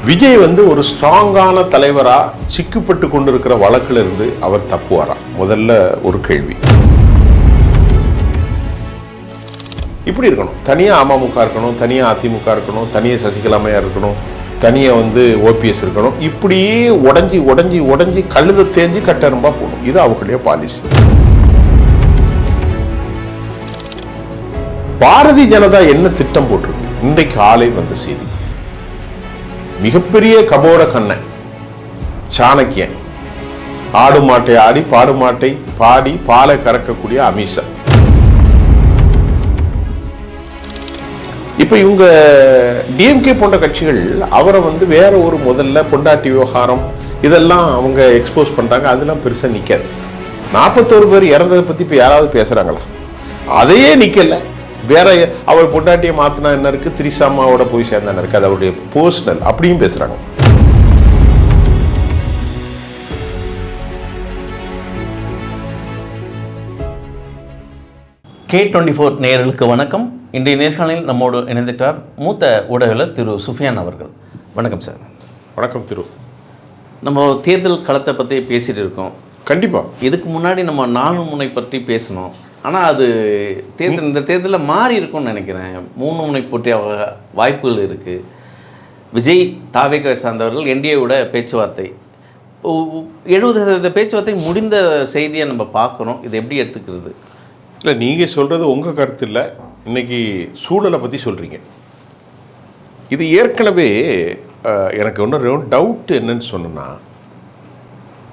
விஜய் ஒரு ஸ்ட்ராங்கான தலைவரா சிக்கப்பட்டு கொண்டிருக்கிற வழக்கில் இருந்து அவர் தப்புவாரா? முதல்ல ஒரு கேள்வி. இப்படி இருக்கணும், தனியாக அமமுக இருக்கணும், தனியாக அதிமுக இருக்கணும், தனியாக சசிகலாமையா இருக்கணும், தனியாக ஓபிஎஸ் இருக்கணும். இப்படியே உடஞ்சி உடஞ்சி உடஞ்சி கழுத தேஞ்சி கட்டரும்பா போகணும். இது அவங்களுடைய பாலிசி. பாரதிய ஜனதா என்ன திட்டம் போட்டிருக்கு? இன்றைக்கு காலை வந்த செய்தி, மிகப்பெரிய கபோர கண்ணன் சாணக்கியன், ஆடு மாட்டை ஆடி பாடு மாட்டை பாடி பாலை கறக்கக்கூடிய அமித்ஷா. இப்ப இவங்க டிஎம்கே போன்ற கட்சிகள் அவரை வேற ஒரு முதல்ல பொண்டாட்டி விவகாரம் இதெல்லாம் அவங்க எக்ஸ்போஸ் பண்றாங்க. அதெல்லாம் பெருசா நிக்காது. 41 பேர் இறந்ததை பத்தி இப்ப யாராவது பேசுறாங்களா? அதையே நிக்கல. வேற அவர் பொண்டாட்டியை மாத்தினா என்ன இருக்கு, திரிசாமாவோட போய் சேர்ந்தா என்ன இருக்கு, அது அவருடைய பர்சனல் அப்படியும் பேசுறாங்க. K24 நேயர்களுக்கு வணக்கம். இன்றைய நேர்காணலில் நம்மோடு இணைந்திருக்கிறார் மூத்த ஊடகவியலாளர் திரு சுஃபியான் அவர்கள். வணக்கம் சார். வணக்கம் திரு. நம்ம தேர்தல் களத்தை பற்றி பேசிட்டு இருக்கோம். கண்டிப்பாக இதுக்கு முன்னாடி நம்ம 4 முனை பற்றி பேசணும். ஆனால் அது இந்த தேர்தலில் மாறி இருக்கும்னு நினைக்கிறேன். 3 முனை போட்டிய வாய்ப்புகள் இருக்குது. விஜய் தாவேக சார்ந்தவர்கள் என்டிஏவோட பேச்சுவார்த்தை 70% பேச்சுவார்த்தை முடிந்த செய்தியை நம்ம பார்க்குறோம். இதை எப்படி எடுத்துக்கிறது? இல்லை, நீங்கள் சொல்கிறது உங்கள் கருத்து இல்லை, இன்னைக்கு சூழலை பற்றி சொல்கிறீங்க. இது ஏற்கனவே எனக்கு ஒன்றும் டவுட் என்னன்னு சொன்னா,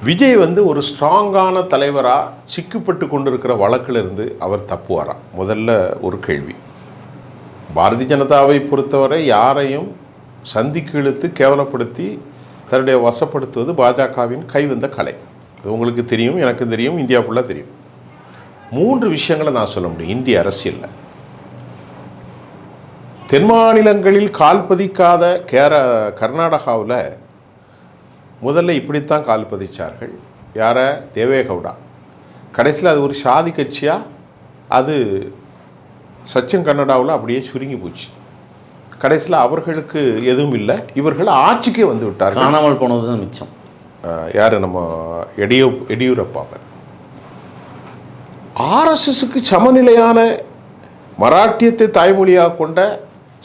விஜய் ஒரு ஸ்ட்ராங்கான தலைவராக சிக்கப்பட்டு கொண்டிருக்கிற வழக்கில் இருந்து அவர் தப்புவாரா? முதல்ல ஒரு கேள்வி. பாரதிய ஜனதாவை பொறுத்தவரை யாரையும் சந்திக்கு இழுத்து கேவலப்படுத்தி தன்னுடைய வசப்படுத்துவது பாஜகவின் கைவந்த கலை. அது உங்களுக்கு தெரியும், எனக்கு தெரியும், இந்தியா ஃபுல்லாக தெரியும். 3 விஷயங்களை நான் சொல்ல முடியும். இந்திய அரசியலில் தென் மாநிலங்களில் கால் பதிக்காத கர்நாடகாவில் முதல்ல இப்படித்தான் கால் பதிச்சார்கள். யாரை? தேவேகவுடா. கடைசியில் அது ஒரு சாதி கட்சியாக அது சச்சின் கன்னடாவில் அப்படியே சுருங்கி போச்சு. கடைசியில் அவர்களுக்கு எதுவும் இல்லை, இவர்கள் ஆட்சிக்கே வந்து விட்டார்கள். காணாமல் போனது தான் மிச்சம். யார்? நம்ம எடியூரப்பா. ஆர்எஸ்எஸ்க்கு சமநிலையான மராட்டியத்தை தாய்மொழியாக கொண்ட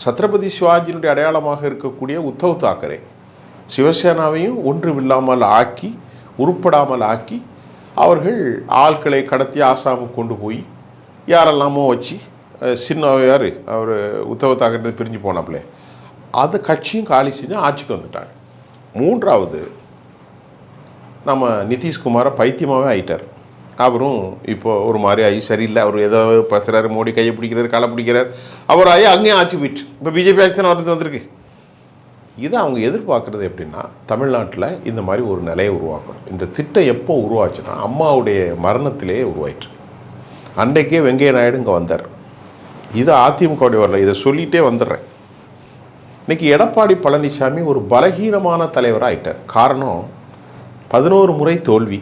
சத்ரபதி சிவாஜியினுடைய அடையாளமாக இருக்கக்கூடிய உத்தவ் தாக்கரே சிவசேனாவையும் ஒன்றுமில்லாமல் ஆக்கி, உருப்படாமல் ஆக்கி, அவர்கள் ஆட்களை கடத்தி ஆசாமுக்கு கொண்டு போய் யாரெல்லாமோ வச்சு யார் அவர் உத்தவ் தாக்கரே பிரிஞ்சு போனாப்லே அது கட்சியும் காலி செஞ்சு ஆட்சிக்கு வந்துட்டாங்க. 3வது நம்ம நிதிஷ்குமாரை பைத்தியமாகவே ஆயிட்டார். அவரும் இப்போது ஒரு மாதிரி ஆகி சரியில்லை. அவர் ஏதோ பேசுகிறாரு, மோடி கையை பிடிக்கிறார், களை பிடிக்கிறார். அவர் ஆகி அங்கேயும் ஆட்சி போயிட்டு இப்போ பிஜேபி ஆட்சி தான் வரது வந்திருக்கு. இதை அவங்க எதிர்பார்க்குறது எப்படின்னா, தமிழ்நாட்டில் இந்த மாதிரி ஒரு நிலையை உருவாக்கணும். இந்த திட்டம் எப்போ உருவாச்சுன்னா, அம்மாவுடைய மரணத்திலே உருவாயிற்று. அன்றைக்கே வெங்கைய நாயுடு இங்கே வந்தார். இது அதிமுகவுடைய வரல, இதை சொல்லிகிட்டே வந்துடுறேன். இன்றைக்கி எடப்பாடி பழனிசாமி ஒரு பலகீனமான தலைவராக ஆயிட்டார். காரணம், 11 முறை தோல்வி.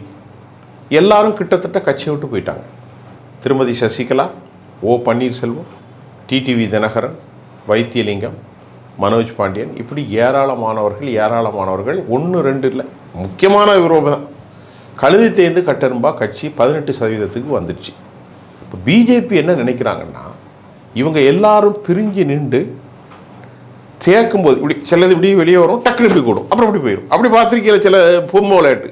எல்லாரும் கிட்டத்தட்ட கட்சியை விட்டு போயிட்டாங்க. திருமதி சசிகலா, ஓ பன்னீர்செல்வம், டிடிவி தினகரன், வைத்தியலிங்கம், மனோஜ் பாண்டியன், இப்படி ஏராளமானவர்கள் 1 2 இல்லை, முக்கியமான விரோதம் தான். கழுதி தேர்ந்து கட்டரும்பா கட்சி 18% வந்துடுச்சு. இப்போ பிஜேபி என்ன நினைக்கிறாங்கன்னா, இவங்க எல்லாரும் பிரிஞ்சு நின்று சேர்க்கும்போது இப்படி சிலது இப்படி வெளியே வரும், டக்குனு இப்படி கூடும், அப்புறம் இப்படி போயிடும். அப்படி பார்த்துருக்கீங்கள சில பொம்மை விளையாட்டு.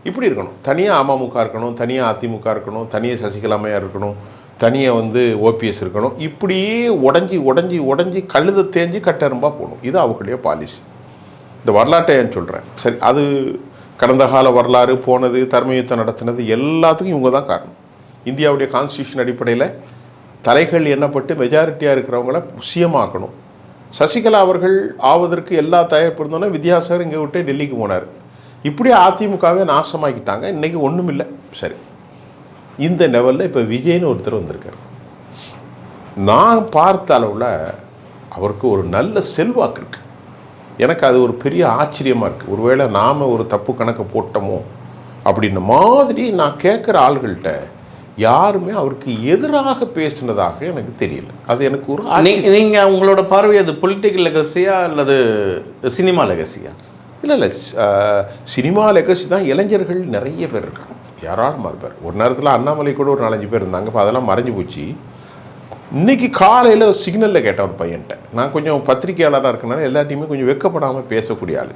இப்படி இருக்கணும். தனியாக அமமுக இருக்கணும், தனியாக அதிமுக இருக்கணும், தனியாக சசிகலாமையா இருக்கணும், தனியாக ஓபிஎஸ் இருக்கணும். இப்படியே உடஞ்சி உடஞ்சி உடஞ்சி கழுத தேஞ்சி கட்டரும்பா போகணும். இது அவங்களுடைய பாலிசி. இந்த வரலாற்றை ஏன் சொல்கிறேன்? சரி, அது கடந்த கால வரலாறு, போனது, தர்மயுத்தம் நடத்தினது எல்லாத்துக்கும் இவங்க தான் காரணம். இந்தியாவுடைய கான்ஸ்டியூஷன் அடிப்படையில் தலைகள் எண்ணப்பட்டு மெஜாரிட்டியாக இருக்கிறவங்கள சிஎமாக்கணும். சசிகலா அவர்கள் ஆவதற்கு எல்லா தயாரிப்பு இருந்தோன்னா வித்யாசாகர் இங்கே விட்டு டெல்லிக்கு போனார். இப்படி அதிமுகவே நாசமாக்கிட்டாங்க. இன்றைக்கி ஒன்றும் இல்லை. சரி, இந்த லெவலில் இப்போ விஜய்னு ஒருத்தர் வந்திருக்கார். நான் பார்த்த அளவில் அவருக்கு ஒரு நல்ல செல்வாக்கு இருக்குது. எனக்கு அது ஒரு பெரிய ஆச்சரியமாக இருக்குது. ஒருவேளை நாம் ஒரு தப்பு கணக்கை போட்டோமோ அப்படின்ன மாதிரி நான் கேட்குற ஆள்கள்கிட்ட யாருமே அவருக்கு எதிராக பேசினதாக எனக்கு தெரியல. அது எனக்கு ஒரு நீங்கள் உங்களோட பார்வை அது பொலிட்டிக்கல் லெகசியா அல்லது சினிமா லெகசியா? இல்லை சினிமா லெகசி தான். இளைஞர்கள் நிறைய பேர் இருக்காங்க, யாராலும் பேர். ஒரு நேரத்தில் அண்ணாமலை கூட ஒரு 4-5 பேர் இருந்தாங்க. இப்போ அதெல்லாம் மறைஞ்சு போச்சு. இன்றைக்கி காலையில் சிக்னலில் கேட்டேன் ஒரு பையன்ட்ட. நான் கொஞ்சம் பத்திரிகையாளராக இருக்கனால எல்லாத்தையுமே கொஞ்சம் வெட்கப்படாமல் பேசக்கூடிய ஆள்.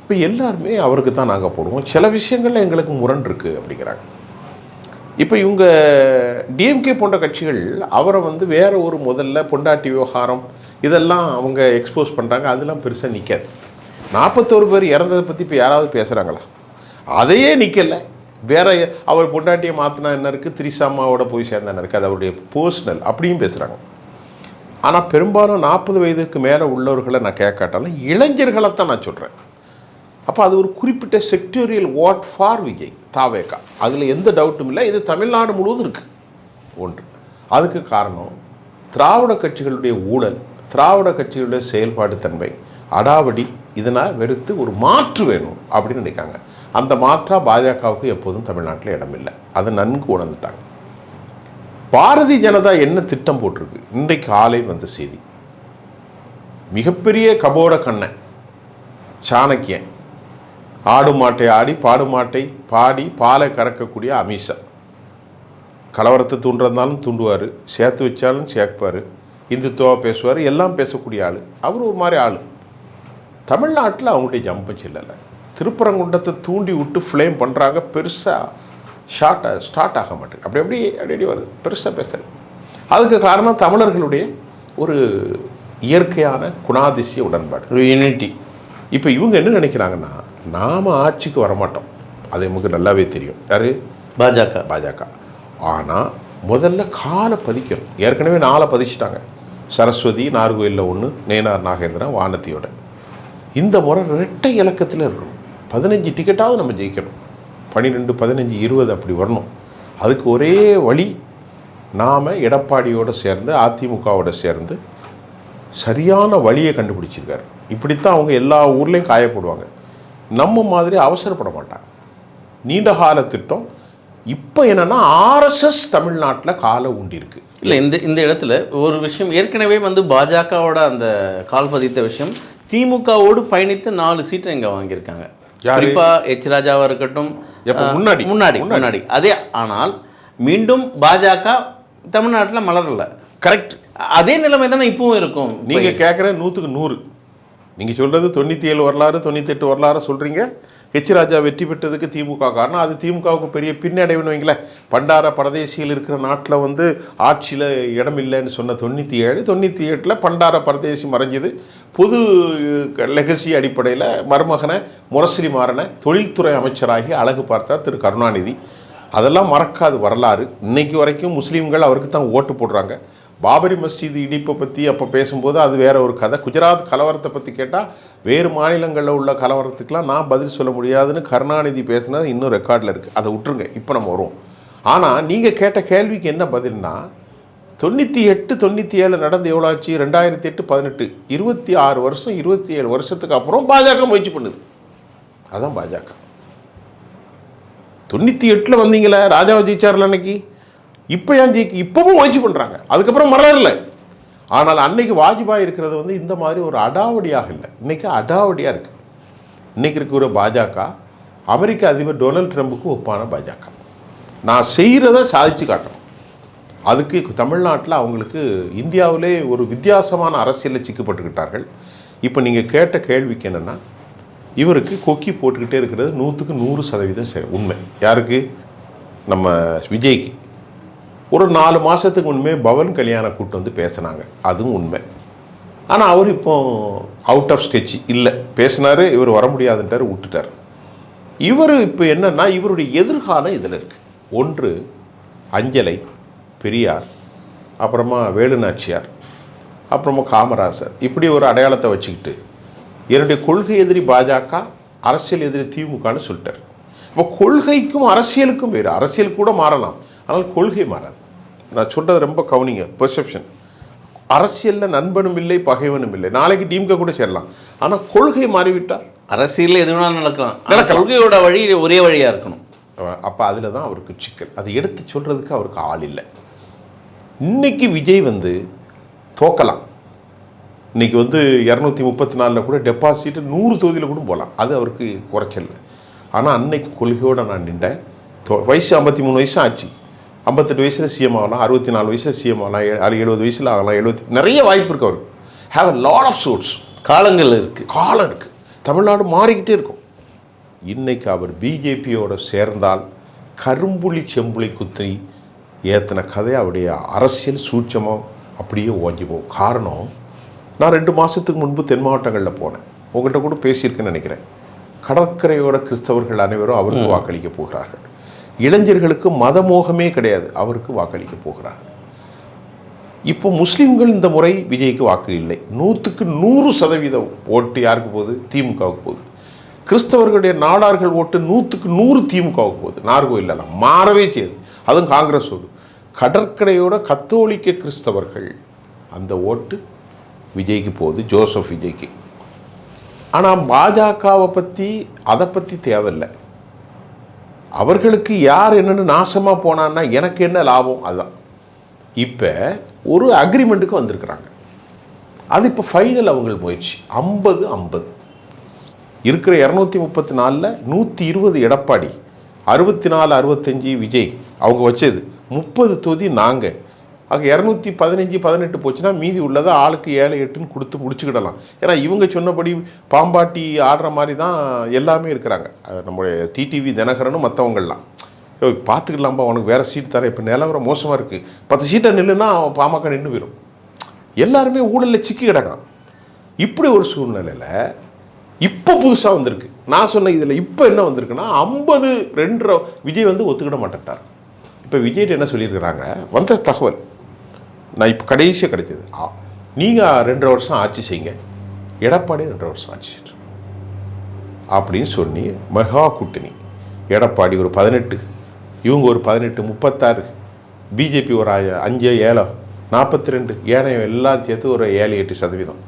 இப்போ எல்லாருமே அவருக்கு தான் நாங்கள் போடுவோம், சில விஷயங்களில் எங்களுக்கு முரண் இருக்குது அப்படிங்கிறாங்க. இப்போ இவங்க டிஎம்கே போன்ற கட்சிகள் அவரை வேறு ஒரு முதல்ல பொண்டாட்டி விவகாரம் இதெல்லாம் அவங்க எக்ஸ்போஸ் பண்ணுறாங்க. அதெல்லாம் பெருசாக நிற்காது. 41 பேர் இறந்ததை பற்றி இப்போ யாராவது பேசுகிறாங்களா? அதையே நிற்கலை. வேற அவர் பொண்டாட்டியை மாற்றினா என்ன இருக்குது, திரிசாமாவோட போய் சேர்ந்தா என்ன இருக்குது, அது அவருடைய பர்சனல் அப்படியும் பேசுகிறாங்க. ஆனால் பெரும்பாலும் 40 வயதுக்கு மேலே உள்ளவர்களை நான் கேட்காட்டாலும் இளைஞர்களை தான் நான் சொல்கிறேன். அப்போ அது ஒரு குறிப்பிட்ட செக்டோரியல் வாட் ஃபார் விஜய் தாவேகா, அதில் எந்த டவுட்டும் இல்லை. இது தமிழ்நாடு முழுவதும் இருக்குது. ஒன்று அதுக்கு காரணம் திராவிட கட்சிகளுடைய ஊழல், திராவிட கட்சிகளுடைய செயல்பாடு தன்மை, அடாவடி. இதனால் வெறுத்து ஒரு மாற்று வேணும் அப்படின்னு நினைக்காங்க. அந்த மாற்றா பாஜகவுக்கு எப்போதும் தமிழ்நாட்டில் இடமில்லை. அதை நன்கு உணர்ந்துட்டாங்க. பாரதிய ஜனதா என்ன திட்டம் போட்டிருக்கு, இன்றைக்கு காலையில் வந்த செய்தி. மிகப்பெரிய கபோட கண்ணன் சாணக்கியன், ஆடு மாட்டை ஆடி பாடு மாட்டை பாடி பாலை கறக்கக்கூடிய அமித்ஷா, கலவரத்தை தூண்டுறதாலும் தூண்டுவார், சேர்த்து வச்சாலும் சேர்ப்பார், இந்துத்துவா பேசுவார், எல்லாம் பேசக்கூடிய ஆள். அவர் ஒரு மாதிரி ஆள். தமிழ்நாட்டில் அவங்களுடைய ஜம்பு செல்லலை. திருப்பரங்குன்றத்தை தூண்டி விட்டு ஃப்ளேம் பண்ணுறாங்க. பெருசாக ஸ்டார்ட் ஆக மாட்டேங்குது. அப்படி வருது, பெருசாக பேசலை. அதுக்கு காரணம் தமிழர்களுடைய ஒரு இயற்கையான குணாதிசய உடன்பாடு, யூனிட்டி. இப்போ இவங்க என்ன நினைக்கிறாங்கன்னா, நாம் ஆட்சிக்கு வரமாட்டோம், அது நமக்கு நல்லாவே தெரியும். யார்? பாஜக. ஆனால் முதல்ல காலை பதிக்கணும். ஏற்கனவே 4 பதிச்சிட்டாங்க. சரஸ்வதி, நார்கோயிலில் 1, நேனார் நாகேந்திரன், வானதியோட. இந்த முறை 2 இலக்கத்தில் இருக்கணும். 15 டிக்கெட்டாவது நம்ம ஜெயிக்கணும். 12, 15, 20 அப்படி வரணும். அதுக்கு ஒரே வழி, நாம் எடப்பாடியோடு சேர்ந்து அதிமுகவோட சேர்ந்து சரியான வழியை கண்டுபிடிச்சிருக்காரு. இப்படித்தான் அவங்க எல்லா ஊர்லேயும் காயப்படுவாங்க. நம்ம மாதிரி அவசரப்பட மாட்டாங்க. நீண்ட கால திட்டம். இப்போ என்னென்னா ஆர்எஸ்எஸ் தமிழ்நாட்டில் காலை ஊண்டிருக்கு. இல்லை, இந்த இடத்துல ஒரு விஷயம், ஏற்கனவே பாஜகவோட அந்த கால் பதித்த விஷயம், திமுகவோடு பயணித்து 4 சீட்டை இங்கே வாங்கியிருக்காங்க. குறிப்பாக எச் ராஜாவாக இருக்கட்டும், முன்னாடி அதே. ஆனால் மீண்டும் பாஜக தமிழ்நாட்டில் மலரலை. கரெக்ட். அதே நிலைமை தானே இப்பவும் இருக்கும். நீங்கள் கேட்குற 100க்கு 100. நீங்கள் சொல்கிறது 97 வரலாறு, 98 வரலாறு சொல்கிறீங்க. ஹெச் ராஜா வெற்றி பெற்றதுக்கு திமுக காரணம். அது திமுகவுக்கு பெரிய பின்னடைவுன்னு வைங்களேன். பண்டார பரதேசிகள் இருக்கிற நாட்டில் ஆட்சியில் இடம் இல்லைன்னு சொன்ன 97, 98 பண்டார பரதேசி மறைஞ்சது. பொது லெகசி அடிப்படையில் மருமகனை முரசொலி மாறனை தொழில்துறை அமைச்சராகி அழகு பார்த்தார் திரு கருணாநிதி. அதெல்லாம் மறக்காது வரலாறு. இன்னைக்கு வரைக்கும் முஸ்லீம்கள் அவருக்கு தான் ஓட்டு போடுறாங்க. பாபரி மஸ்ஜித் இடிப்பை பற்றி அப்போ பேசும்போது அது வேறு ஒரு கதை. குஜராத் கலவரத்தை பற்றி கேட்டால் வேறு மாநிலங்களில் உள்ள கலவரத்துக்கெலாம் நான் பதில் சொல்ல முடியாதுன்னு கருணாநிதி பேசினது இன்னும் ரெக்கார்டில் இருக்குது. அதை விட்டுருங்க, இப்போ நம்ம வருவோம். ஆனால் நீங்கள் கேட்ட கேள்விக்கு என்ன பதில்னா, 98, 97 நடந்து எவ்வளோ ஆச்சு? 2008, 18, 26 வருஷம், 27 வருஷத்துக்கு அப்புறம் பாஜக முயற்சி பண்ணுது. அதுதான் பாஜக. 98 வந்தீங்களே, ராஜாவை ஜெயிச்சார்ல அன்னைக்கு. இப்போ ஏன் இப்பவும் முயற்சி பண்ணுறாங்க. அதுக்கப்புறம் மலரல. ஆனால் அன்னைக்கு வாஜ்பாய் இருக்கிறது இந்த மாதிரி ஒரு அடாவடியாக இல்லை. இன்றைக்கி அடாவடியாக இருக்குது. இன்றைக்கி இருக்கிற பாஜக அமெரிக்க அதிபர் டொனால்ட் ட்ரம்புக்கு ஒப்பான பாஜக. நான் செய்கிறத சாதித்து காட்டணும். அதுக்கு தமிழ்நாட்டில் அவங்களுக்கு இந்தியாவிலே ஒரு வித்தியாசமான அரசியலில் சிக்கப்பட்டுக்கிட்டார்கள். இப்போ நீங்கள் கேட்ட கேள்விக்கு என்னென்னா, இவருக்கு கொக்கி போட்டுக்கிட்டே இருக்கிறது 100க்கு 100% உண்மை. யாருக்கு? நம்ம விஜய்க்கு. ஒரு 4 மாதத்துக்கு முன்பே பவன் கல்யாண கூட்டம் பேசினாங்க, அதுவும் உண்மை. ஆனால் அவர் இப்போ அவுட் ஆஃப் ஸ்கெட்ச் இல்லை, பேசினார், இவர் வர முடியாதுன்ட்டார், விட்டுட்டார். இவர் இப்போ என்னென்னா, இவருடைய எதிர்காலம் இதில் இருக்குது. ஒன்று அஞ்சலை, பெரியார், அப்புறமா வேலுநாச்சியார், அப்புறமா காமராஜர், இப்படி ஒரு அடையாளத்தை வச்சுக்கிட்டு என்னுடைய கொள்கை எதிரி பாஜக, அரசியல் எதிரி திமுகன்னு சொல்லிட்டார். இப்போ கொள்கைக்கும் அரசியலுக்கும் வேறு. அரசியல் கூட மாறலாம், ஆனால் கொள்கை மாறாது. நான் சொல்கிறது ரொம்ப கவனிங்க, பெர்செப்ஷன். அரசியலில் நண்பனும் இல்லை, பகைவனும் இல்லை. நாளைக்கு திமுக கூட சேரலாம், ஆனால் கொள்கை மாறிவிட்டால் அரசியலில் எது வேணாலும் நடக்கலாம். கொள்கையோட வழி ஒரே வழியாக இருக்கணும். அப்போ அதில் தான் அவருக்கு சிக்கல். அதை எடுத்து சொல்கிறதுக்கு அவருக்கு ஆள் இல்லை. இன்னைக்கு விஜய் வந்து தோக்கலாம். இன்றைக்கி வந்து 234 கூட டெபாசிட் 100 தொகுதியில் கூட போகலாம். அது அவருக்கு குறைச்சல். ஆனால் அன்னைக்கு கொள்கையோடு நான் நின்றேன். வயசு 53 வயசு ஆச்சு. 58 வயசில் சிஎம் ஆகலாம், 64 வயசில் சிஎம் ஆகலாம், 70 வயசில் ஆகலாம், 70 நிறைய வாய்ப்பு இருக்குது அவருக்கு. Have a lot of source. காலம் இருக்குது. தமிழ்நாடு மாறிக்கிட்டே இருக்கும். இன்னைக்கு அவர் பிஜேபியோட சேர்ந்தால் கரும்புலி செம்புலி குத்தி ஏற்றின கதை அவருடைய அரசியல் சூட்சமாக அப்படியே ஓஞ்சி போகும். காரணம், நான் 2 மாதத்துக்கு முன்பு தென் மாவட்டங்களில் போனேன். உங்கள்கிட்ட கூட பேசியிருக்கேன்னு நினைக்கிறேன். கடற்கரையோட கிறிஸ்தவர்கள் அனைவரும் அவருக்கு வாக்களிக்க போகிறார்கள். இளைஞர்களுக்கு மதமோகமே கிடையாது, அவருக்கு வாக்களிக்க போகிறார்கள். இப்போ முஸ்லீம்கள் இந்த முறை விஜய்க்கு வாக்கு இல்லை. 100க்கு 100% ஓட்டு யாருக்கு போகுது? திமுகவுக்கு போகுது. கிறிஸ்தவர்களுடைய நாடார்கள் ஓட்டு 100க்கு 100 திமுகவுக்கு போகுது. நார்கோயிலெல்லாம் மாறவே செய்யுது. அதுவும் காங்கிரஸோடு. கடற்கரையோட கத்தோலிக்க கிறிஸ்தவர்கள் அந்த ஓட்டு விஜய்க்கு போகுது, ஜோசப் விஜய்க்கு. ஆனால் பாஜகவை பற்றி அதை பற்றி தேவையில்லை. அவர்களுக்கு யார் என்னென்னு நாசமாக போனான்னா எனக்கு என்ன லாபம், அதுதான். இப்போ ஒரு அக்ரிமெண்ட்டுக்கு வந்திருக்கிறாங்க. அது இப்போ ஃபைனல் அவங்க முயற்சி. 50-50 இருக்கிற 234ல் 120 எடப்பாடி, 64-65 விஜய் அவங்க வச்சது, 30 தொகுதி நாங்கள். ஆக 215-18 போச்சுன்னா மீதி உள்ளதை ஆளுக்கு 7-8ன்னு கொடுத்து முடிச்சுக்கிடலாம். ஏன்னா இவங்க சொன்னபடி பாம்பாட்டி ஆடுற மாதிரி தான் எல்லாமே இருக்கிறாங்க. நம்முடைய டிடிவி தினகரனும் மற்றவங்கள்லாம் பார்த்துக்கலாம்பா, உனக்கு வேறு சீட் தரேன், இப்போ நிலவரம் மோசமாக இருக்குது, 10 சீட்டை நில்லுன்னா பாமக நின்று போயிடும். எல்லாருமே ஊழலில் சிக்கி கிடக்கான். இப்படி ஒரு சூழ்நிலையில் இப்போ புதுசாக வந்திருக்கு. நான் சொன்ன இதில் இப்போ என்ன வந்திருக்குன்னா 52 விஜய் வந்து ஒத்துக்கிட மாட்டேன்ட்டார். இப்போ விஜய்ட்டு என்ன சொல்லியிருக்கிறாங்க, வந்த தகவல் நான் இப்போ கடைசியாக கிடைச்சது, நீங்கள் 2 வருஷம் ஆட்சி செய்யுங்க, எடப்பாடி 2 வருஷம் ஆட்சி செய்யும் அப்படின்னு சொல்லி மெகா கூட்டணி. எடப்பாடி ஒரு 18, இவங்க ஒரு 18, 36, பிஜேபி ஒரு 5, 7, 42, ஏனைய எல்லாம் சேர்த்து ஒரு 7-8%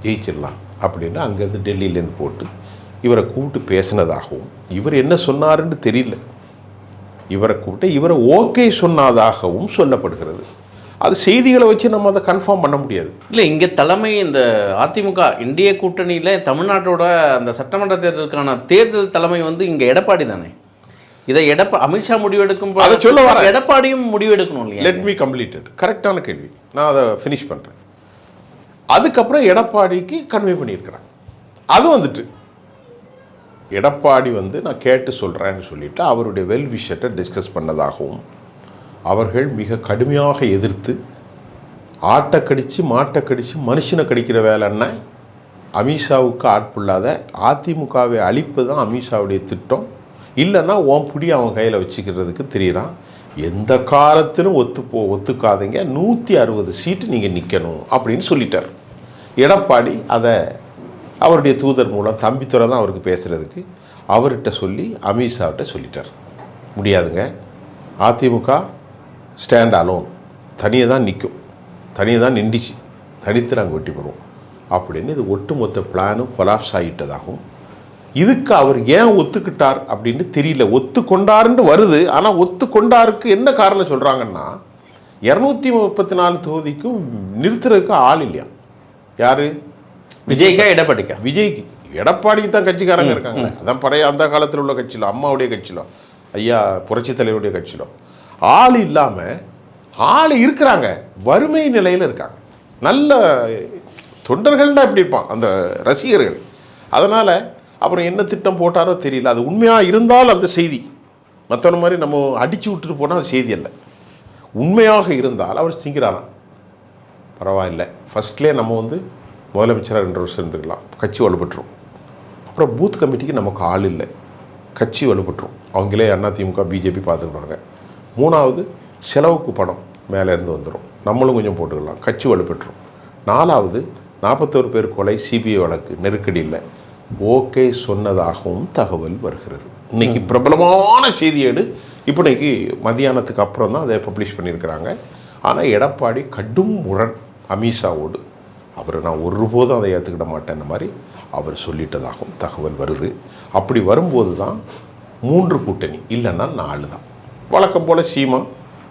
ஜெயிச்சிடலாம் அப்படின்னு அங்கேருந்து டெல்லியிலேருந்து போட்டு இவரை கூப்பிட்டு பேசினதாகவும், இவர் என்ன சொன்னாருன்னு தெரியல, இவரை கூப்பிட்டு இவரை ஓகே சொன்னதாகவும் சொல்லப்படுகிறது. அது செய்திகளை வச்சு நம்ம அதை கன்ஃபார்ம் பண்ண முடியாது. இல்லை, இங்கே தலைமை இந்த அதிமுக இந்திய கூட்டணியில் தமிழ்நாட்டோட அந்த சட்டமன்ற தேர்தலுக்கான தேர்தல் தலைமை வந்து இங்கே எடப்பாடி தானே. இதை அமித்ஷா முடிவெடுக்கும், அதை சொல்ல வர எடப்பாடியும் முடிவெடுக்கணும் இல்லையா? Let me completed. கரெக்டான கேள்வி, நான் அதை ஃபினிஷ் பண்ணுறேன். அதுக்கப்புறம் எடப்பாடிக்கு கன்வே பண்ணியிருக்கிறாங்க. அது வந்துட்டு எடப்பாடி வந்து நான் கேட்டு சொல்கிறேன்னு சொல்லிவிட்டு அவருடைய வெல் விஷயத்தை டிஸ்கஸ் பண்ணதாகவும், அவர்கள் மிக கடுமையாக எதிர்த்து ஆட்டை கடித்து மாட்டை கடித்து மனுஷனை கடிக்கிற வேலைன்னா அமித்ஷாவுக்கு ஆட்புள்ளாத அதிமுகவை அழிப்பு தான் அமித்ஷாவுடைய திட்டம், இல்லைன்னா ஓம் புடி அவன் கையில் வச்சுக்கிறதுக்கு தெரியுறான். எந்த காலத்திலும் ஒத்துக்காதீங்க, 160 சீட்டு நீங்கள் நிற்கணும் அப்படின்னு சொல்லிட்டார். எடப்பாடி அதை அவருடைய தூதர் மூலம் தம்பித்துறை தான் அவருக்கு பேசுகிறதுக்கு அவர்கிட்ட சொல்லி அமித்ஷாவிட்ட சொல்லிட்டார். முடியாதுங்க, அதிமுக ஸ்டாண்ட் அலோன், தனியாக தான் நிற்கும், தனியாக தான் நின்றுச்சு, தனித்து நாங்கள் வெட்டி போடுவோம் அப்படின்னு இது ஒட்டுமொத்த பிளானும் கொலாப்ஸ் ஆகிட்டதாகவும், இதுக்கு அவர் ஏன் ஒத்துக்கிட்டார் அப்படின்னு தெரியல. ஒத்துக்கொண்டாருன்னு வருது, ஆனால் ஒத்துக்கொண்டாருக்கு என்ன காரணம் சொல்கிறாங்கன்னா 234 தொகுதிக்கும் நிறுத்துறதுக்கு ஆள் இல்லையா. யார்? விஜய்க்கா எடப்பாடிக்கா? விஜய்க்கு. எடப்பாடிக்கு தான் கட்சிக்காரங்க இருக்காங்களே, அதான் பழைய அந்த காலத்தில் உள்ள கட்சியில், அம்மாவுடைய கட்சியில், ஐயா புரட்சி தலைவருடைய கட்சியில் ஆள் இல்லாமல் ஆள் இருக்கிறாங்க, வறுமை நிலையில் இருக்காங்க. நல்ல தொண்டர்கள் தான் இப்படி இருப்பான் அந்த ரசிகர்கள். அதனால் அப்புறம் என்ன திட்டம் போட்டாரோ தெரியல. அது உண்மையாக இருந்தால் அந்த செய்தி, மற்றவன மாதிரி நம்ம அடித்து விட்டுட்டு போனால் அது செய்தி அல்ல. உண்மையாக இருந்தால் அவர் திங்கிறாராம், பரவாயில்லை, ஃபஸ்ட்லேயே நம்ம வந்து முதலமைச்சராக 2 வருஷம் இருந்துக்கலாம், கட்சி வலுப்பட்டுரும். அப்புறம் பூத் கமிட்டிக்கு நமக்கு ஆள் இல்லை, கட்சி வலுப்பட்டுரும், அவங்களே அதிமுக பிஜேபி பார்த்துக்குவாங்க. 3வது செலவுக்கு பணம் மேலே இருந்து வந்துடும், நம்மளும் கொஞ்சம் போட்டுக்கலாம், கட்சி வலுப்பட்டுரும். 4வது 41 பேர் கொலை, சிபிஐ வழக்கு, நெருக்கடி இல்லை, ஓகே சொன்னதாகவும் தகவல் வருகிறது. இன்றைக்கி பிரபலமான செய்தியேடு இப்போ இன்றைக்கி மத்தியானத்துக்கு அப்புறம் தான் அதை பப்ளிஷ் பண்ணியிருக்கிறாங்க. ஆனால் எடப்பாடி கடும் முரண் அமித்ஷாவோடு, அவர் நான் ஒருபோதும் அதை ஏற்றுக்கிட மாட்டேன் மாதிரி அவர் சொல்லிட்டதாகவும் தகவல் வருது. அப்படி வரும்போது தான் 3 கூட்டணி, இல்லைன்னா 4 தான். வழக்கம் போல் சீமா,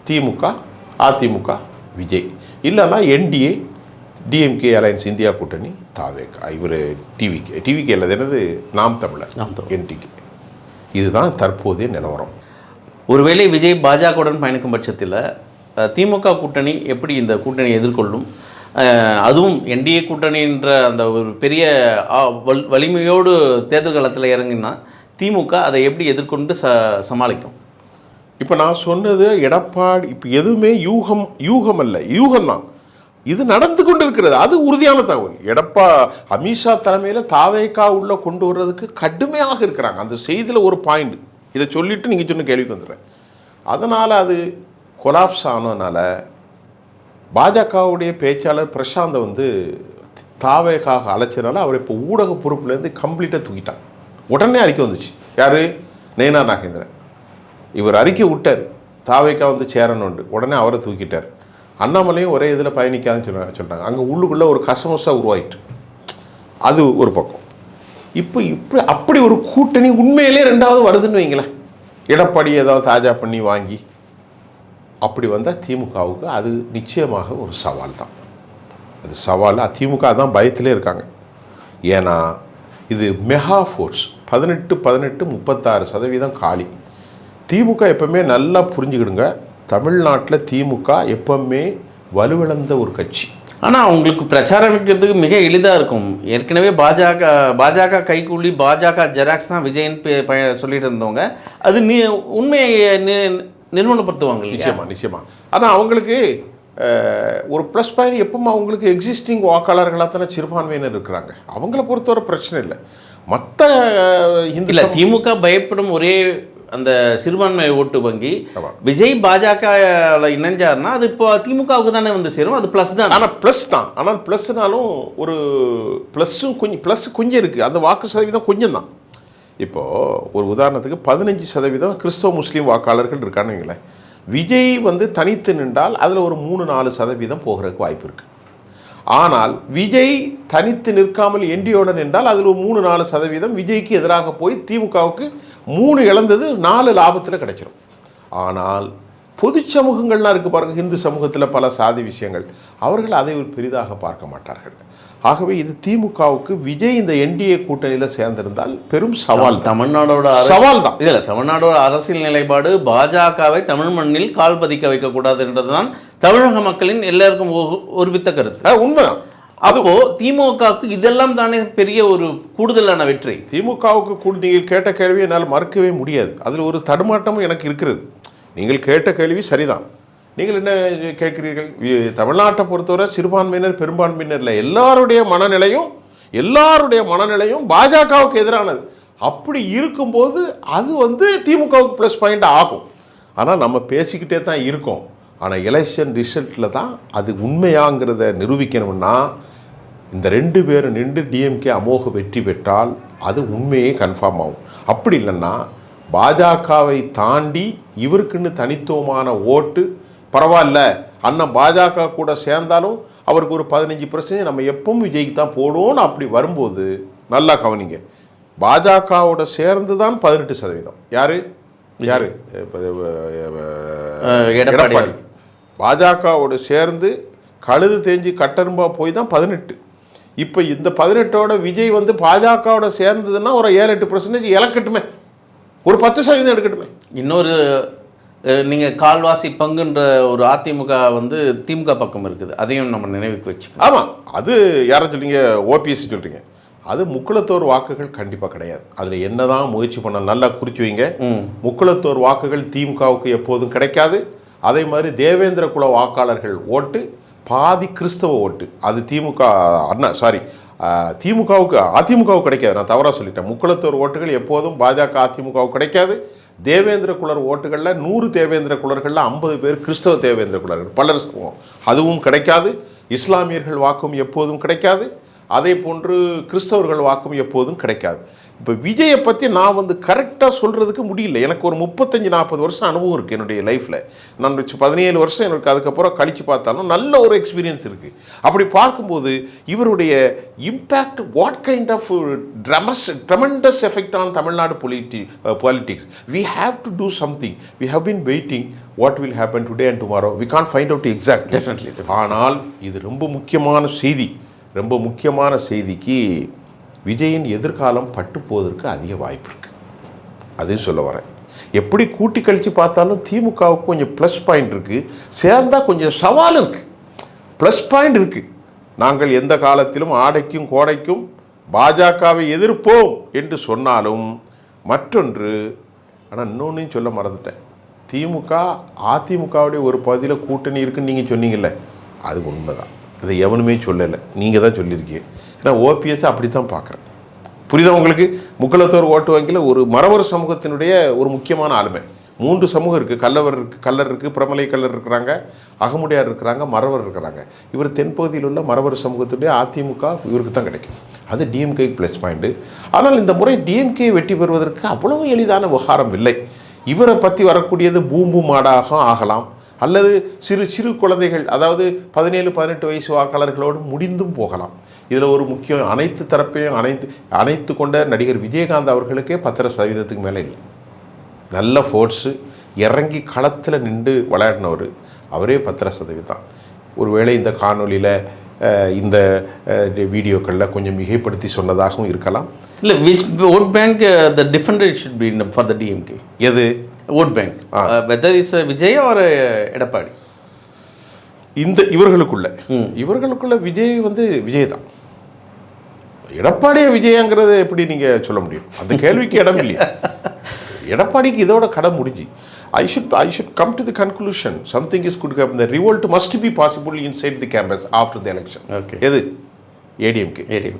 திமுக, அதிமுக, விஜய், இல்லைன்னா என்டிஏ, டிஎம்கே அலையன்ஸ் இந்தியா கூட்டணி, தாவேகா, இவர் டிவிகே இல்லை, என்னது நாம் தமிழர், என்டிகே. இதுதான் தற்போதைய நிலவரம். ஒருவேளை விஜய் பாஜகவுடன் பயணிக்கும் பட்சத்தில் திமுக கூட்டணி எப்படி இந்த கூட்டணியை எதிர்கொள்ளும்? அதுவும் என்டிஏ கூட்டணின்ற அந்த ஒரு பெரிய வலிமையோடு தேர்தல் காலத்தில் இறங்கினா திமுக அதை எப்படி எதிர்கொண்டு சமாளிக்கும்? இப்போ நான் சொன்னது எடப்பாடி, இப்போ எதுவுமே யூகம் அல்ல, யூகம்தான். இது நடந்து கொண்டு இருக்கிறது, அது உறுதியான தகவல். அமித்ஷா தலைமையில் தாவேகா உள்ள கொண்டு வர்றதுக்கு கடுமையாக இருக்கிறாங்க. அந்த செய்தியில் ஒரு பாயிண்ட், இதை சொல்லிவிட்டு நீங்கள் சொன்ன கேள்விக்கு வந்துடுறேன். அதனால் அது கொலாப்ஸ் ஆனதுனால பாஜகவுடைய பேச்சாளர் பிரசாந்தை வந்து தாவேகாக அழைச்சதுனால அவர் இப்போ ஊடக பொறுப்புலேருந்து கம்ப்ளீட்டாக தூக்கிட்டாங்க. உடனே அறிக்கை வந்துச்சு. யார்? நயனா நாகேந்திரன். இவர் அறிக்கை விட்டார், தாவேகா வந்து சேரணுண்டு. உடனே அவரை தூக்கிட்டார். அண்ணாமலையும் ஒரே இதில் பயணிக்காதுன்னு சொல்லிட்டாங்க. அங்கே உள்ளுக்குள்ளே ஒரு கசமசாக உருவாயிட்டு. அது ஒரு பக்கம். இப்போ அப்படி ஒரு கூட்டணி உண்மையிலே 2வது வருதுன்னு வைங்களேன். எடப்பாடி ஏதாவது தாஜா பண்ணி வாங்கி அப்படி வந்தால் திமுகவுக்கு அது நிச்சயமாக ஒரு சவால் தான். அது சவால். திமுக தான் பயத்திலே இருக்காங்க. ஏன்னா இது மெகா ஃபோர்ஸ். 18 36% காலி. திமுக எப்பவுமே நல்லா புரிஞ்சுக்கிடுங்க, தமிழ்நாட்டில் திமுக எப்பவுமே வலுவிழந்த ஒரு கட்சி. ஆனால் அவங்களுக்கு பிரச்சாரம் வைக்கிறதுக்கு மிக எளிதாக இருக்கும். ஏற்கனவே பாஜக கைக்கூலி, பாஜக ஜெராக்ஸ் தான் விஜயன் சொல்லிட்டு இருந்தவங்க. அது உண்மையை நிறுவனப்படுத்துவாங்க. நிச்சயமாக. ஆனால் அவங்களுக்கு ஒரு ப்ளஸ் பாயிண்ட் எப்பவும் அவங்களுக்கு எக்ஸிஸ்டிங் வாக்காளர்களாக தானே சிறுபான்மையினர் இருக்கிறாங்க. அவங்கள பொறுத்தவரை பிரச்சனை இல்லை. மற்ற இல்லை, திமுக பயப்படும் ஒரே அந்த சிறுபான்மை ஓட்டு வங்கி விஜய் பாஜக இணைஞ்சார்னா அது இப்போ திமுகவுக்கு தானே வந்து சேரும். அது ப்ளஸ் தான். ஆனால் ப்ளஸ் தான். ஆனால் ப்ளஸ்னாலும் ஒரு ப்ளஸ்ஸும் கொஞ்சம் இருக்குது. அந்த வாக்கு சதவீதம் கொஞ்சம் தான். இப்போது ஒரு உதாரணத்துக்கு 15% கிறிஸ்தவ முஸ்லீம் வாக்காளர்கள் இருக்கானுங்களே. விஜய் வந்து தனித்து நின்றால் அதில் ஒரு 3-4% போகிறதுக்கு வாய்ப்பு இருக்குது. ஆனால் விஜய் தனித்து நிற்காமல் என்டியோடு நின்றால் அதில் ஒரு 3-4% விஜய்க்கு எதிராக போய் திமுகவுக்கு 3 இழந்தது 4 லாபத்தில் கிடைச்சிடும். ஆனால் பொது சமூகங்கள்லாம் இருக்குது பாருங்கள், இந்து சமூகத்தில் பல சாதி விஷயங்கள், அவர்கள் அதை ஒரு பெரிதாக பார்க்க மாட்டார்கள். ஆகவே இது திமுகவுக்கு விஜய் இந்த என்டிஏ கூட்டணியில் சேர்ந்திருந்தால் பெரும் சவால். தமிழ்நாடோட சவால் தான். இல்லை, தமிழ்நாடோட அரசியல் நிலைப்பாடு பாஜகவை தமிழ் மண்ணில் கால் பதிக்க வைக்கக்கூடாது என்றதுதான் தமிழக மக்களின் எல்லாருக்கும் ஒருமித்த கருத்து. உண்மைதான். அப்போ திமுகவுக்கு இதெல்லாம் தானே பெரிய ஒரு கூடுதலான வெற்றி. திமுகவுக்கு நீங்கள் கேட்ட கேள்வியை என்னால் மறுக்கவே முடியாது. அதில் ஒரு தடுமாற்றமும் எனக்கு இருக்கிறது. நீங்கள் கேட்ட கேள்வி சரிதான். நீங்கள் என்ன கேட்கிறீர்கள்? தமிழ்நாட்டை பொறுத்தவரை சிறுபான்மையினர் பெரும்பான்மையினரில் எல்லாருடைய மனநிலையும் பாஜகவுக்கு எதிரானது. அப்படி இருக்கும்போது அது வந்து திமுகவுக்கு ப்ளஸ் பாயிண்ட் ஆகும். ஆனால் நம்ம பேசிக்கிட்டே தான் இருக்கோம். ஆனால் எலெக்ஷன் ரிசல்ட்டில் தான் அது உண்மையாங்கிறத நிரூபிக்கணும்னா இந்த 2 பேரும் நின்று டிஎம்கே அமோக வெற்றி பெற்றால் அது உண்மையே கன்ஃபார்ம் ஆகும். அப்படி இல்லைன்னா பாஜகவை தாண்டி இவருக்குன்னு தனித்துவமான ஓட்டு பரவாயில்ல, அண்ணன் பாஜக கூட சேர்ந்தாலும் அவருக்கு ஒரு 15% நம்ம எப்பவும் விஜய்க்கு தான் போடுவோம்னு அப்படி வரும்போது நல்லா கவனிங்க, பாஜகவோட சேர்ந்து தான் 18%. யாரு எடப்பாடி பாஜகவோடு சேர்ந்து கழுது தேஞ்சு கட்டரும்பா போய் தான் 18. இப்போ இந்த 18ஓட விஜய் வந்து பாஜகவோட சேர்ந்ததுன்னா ஒரு 7-8% இழக்கட்டுமே, ஒரு 10% எடுக்கட்டுமே. இன்னொரு நீங்கள் கால்வாசி பங்குன்ற ஒரு அதிமுக வந்து திமுக பக்கம் இருக்குது, அதையும் நம்ம நினைவுக்கு வச்சு. ஆமாம், அது யாரை சொல்றீங்க? ஓபிஎஸ் சொல்கிறீங்க. அது முக்குளத்தோர் வாக்குகள் கண்டிப்பாக கிடையாது. அதில் என்ன தான் முயற்சி பண்ண நல்லா குறிச்சு வைங்க. முக்குளத்தோர் வாக்குகள் திமுகவுக்கு எப்போதும் கிடைக்காது. அதே மாதிரி தேவேந்திர குல வாக்காளர்கள் ஓட்டு பாதி கிறிஸ்தவ ஓட்டு, அது திமுகவுக்கு அதிமுகவுக்கு கிடைக்காது. நான் தவறாக சொல்லிட்டேன். முக்குளத்தோர் ஓட்டுகள் எப்போதும் பாஜக அதிமுகவுக்கு கிடைக்காது. தேவேந்திர குலர் ஓட்டுகளில் 100 தேவேந்திர குலர்களில் 50 பேர் கிறிஸ்தவ தேவேந்திர குலர்கள், பலர் அதுவும் கிடைக்காது. இஸ்லாமியர்கள் வாக்கும் எப்போதும் கிடைக்காது. அதே போன்று கிறிஸ்தவர்கள் வாக்கும் எப்போதும் கிடைக்காது. இப்போ விஜயை பற்றி நான் வந்து கரெக்டாக சொல்கிறதுக்கு முடியல. எனக்கு ஒரு 35-40 வருஷம் அனுபவம் இருக்குது என்னுடைய லைஃப்பில். நான் 17 வருஷம் எனக்கு அதுக்கப்புறம் கழித்து பார்த்தாலும் நல்ல ஒரு எக்ஸ்பீரியன்ஸ் இருக்குது. அப்படி பார்க்கும்போது இவருடைய impact, what kind of tremendous effect on Tamil Nadu politics. We have to do something. We have been waiting what will happen today and tomorrow. We can't find out exact. Definitely. ஆனால் இது ரொம்ப முக்கியமான செய்தி. ரொம்ப முக்கியமான செய்திக்கு விஜயின் எதிர்காலம் பட்டு போவதற்கு அதிக வாய்ப்பு இருக்குது. அதையும் சொல்ல வரேன். எப்படி கூட்டி கழித்து பார்த்தாலும் திமுகவுக்கு கொஞ்சம் ப்ளஸ் பாயிண்ட் இருக்குது, சேர்ந்தால் கொஞ்சம் சவால் இருக்குது. ப்ளஸ் பாயிண்ட் இருக்குது. நாங்கள் எந்த காலத்திலும் ஆடைக்கும் கோடைக்கும் பாஜகவை எதிர்ப்போம் என்று சொன்னாலும் மற்றொன்று, ஆனால் இன்னொன்றையும் சொல்ல மறந்துட்டேன். திமுக அதிமுகவுடைய ஒரு பகுதியில் கூட்டணி இருக்குன்னு நீங்கள் சொன்னீங்கல்ல, அது உண்மைதான். இதை எவனுமே சொல்லலை, நீங்கள் தான் சொல்லியிருக்கீங்க. ஏன்னா ஓபிஎஸ் அப்படி தான் பார்க்குறேன். புரியுதா உங்களுக்கு? முக்குளத்தோர் ஓட்டு வங்கியில் ஒரு மறவர் சமூகத்தினுடைய ஒரு முக்கியமான ஆளுமை. 3 சமூகம் இருக்குது. கல்லர் இருக்குது, பிரமலை கல்லர் இருக்கிறாங்க, அகமுடையார் இருக்கிறாங்க, மறவர் இருக்கிறாங்க. இவர் தென்பகுதியில் உள்ள மறவர் சமூகத்துடைய அதிமுக இவருக்கு தான் கிடைக்கும். அது டிஎம்கேக்கு ப்ளஸ் பாயிண்ட்டு. ஆனால் இந்த முறை டிஎம்கே வெற்றி பெறுவதற்கு அவ்வளவு எளிதான விவகாரம் இல்லை. இவரை பற்றி வரக்கூடியது பூம்பு மாடாக ஆகலாம், அல்லது சிறு குழந்தைகள், அதாவது 17-18 வயசு வாக்காளர்களோடு முடிந்தும் போகலாம். இதில் ஒரு முக்கியம், அனைத்து தரப்பையும் அணைத்து கொண்ட நடிகர் விஜயகாந்த் அவர்களுக்கே 10% மேலே இல்லை. நல்ல ஃபோர்ஸு, இறங்கி களத்தில் நின்று விளையாடினவர், அவரே 10% தான். ஒருவேளை இந்த காணொலியில் இந்த வீடியோக்களில் கொஞ்சம் மிகைப்படுத்தி சொன்னதாகவும் இருக்கலாம். இல்லை, vote bank the defender should be for the DMK. எது vote bank? Whether is Vijay or Edappadi? இவர்களுக்குள்ள விஜய் வந்து விஜய் தான். எடப்பாடியே விஜயங்கிறது எப்படி நீங்கள் சொல்ல முடியும்? அந்த கேள்விக்கு இடம் இல்லையா? எடப்பாடிக்கு இதோட கடை முடிஞ்சு. I should come to the conclusion something is could happen. The revolt must be possible inside the campus after the election. Okay. எது? ADMK.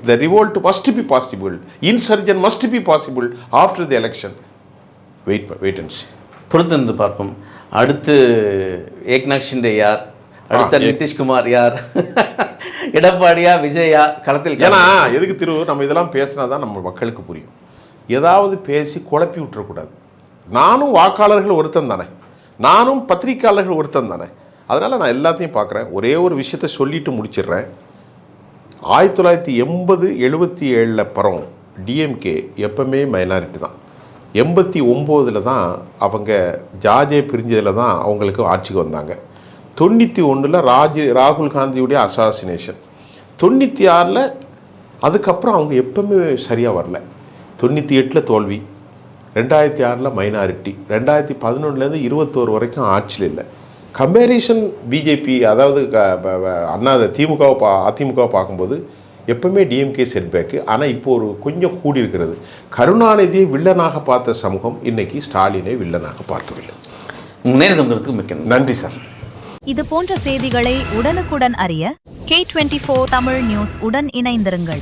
The revolt must be possible. Insurgent must be possible after the election. Wait and see. பொறுத்திருந்து பார்ப்போம். அடுத்து ஏக்நாத் ஷிண்டே யார், அடுத்த நிதிஷ்குமார் யார், எடப்பாடியா விஜயா களத்தில்? ஏன்னா எதுக்கு நம்ம இதெல்லாம் பேசினா தான் நம்ம மக்களுக்கு புரியும். ஏதாவது பேசி குழப்பி விட்டுறக்கூடாது. நானும் வாக்காளர்கள் ஒருத்தன் தானே, நானும் பத்திரிக்கையாளர்கள் ஒருத்தன் தானே. அதனால் நான் எல்லாத்தையும் பார்க்குறேன். ஒரே ஒரு விஷயத்தை சொல்லிட்டு முடிச்சிடுறேன். 1980-77 பரம் டிஎம்கே எப்பவுமே மைனாரிட்டி தான். 89 தான் அவங்க ஜார்ஜே பிரிஞ்சதில் தான் அவங்களுக்கு ஆட்சிக்கு வந்தாங்க. 91 ராகுல் காந்தியுடைய அசாசினேஷன். 96 அதுக்கப்புறம் அவங்க எப்பவுமே சரியாக வரல. 98 தோல்வி, 2006 மைனாரிட்டி, 2011 21 வரைக்கும் ஆட்சியில் இல்லை. கம்பேரிசன் பிஜேபி, அதாவது அதிமுகவை பார்க்கும்போது எப்பவுமே டிஎம்கே செட்பேக்கு. ஆனால் இப்போ ஒரு கொஞ்சம் கூடி இருக்கிறது. கருணாநிதியை வில்லனாக பார்த்த சமூகம் இன்னைக்கு ஸ்டாலினை வில்லனாக பார்க்கவில்லை. நேரத்துக்கு மிக்க நன்றி சார். இது போன்ற செய்திகளை உடனுக்குடன் அறிய K24 தமிழ் நியூஸ் உடன் இணைந்திருங்கள்.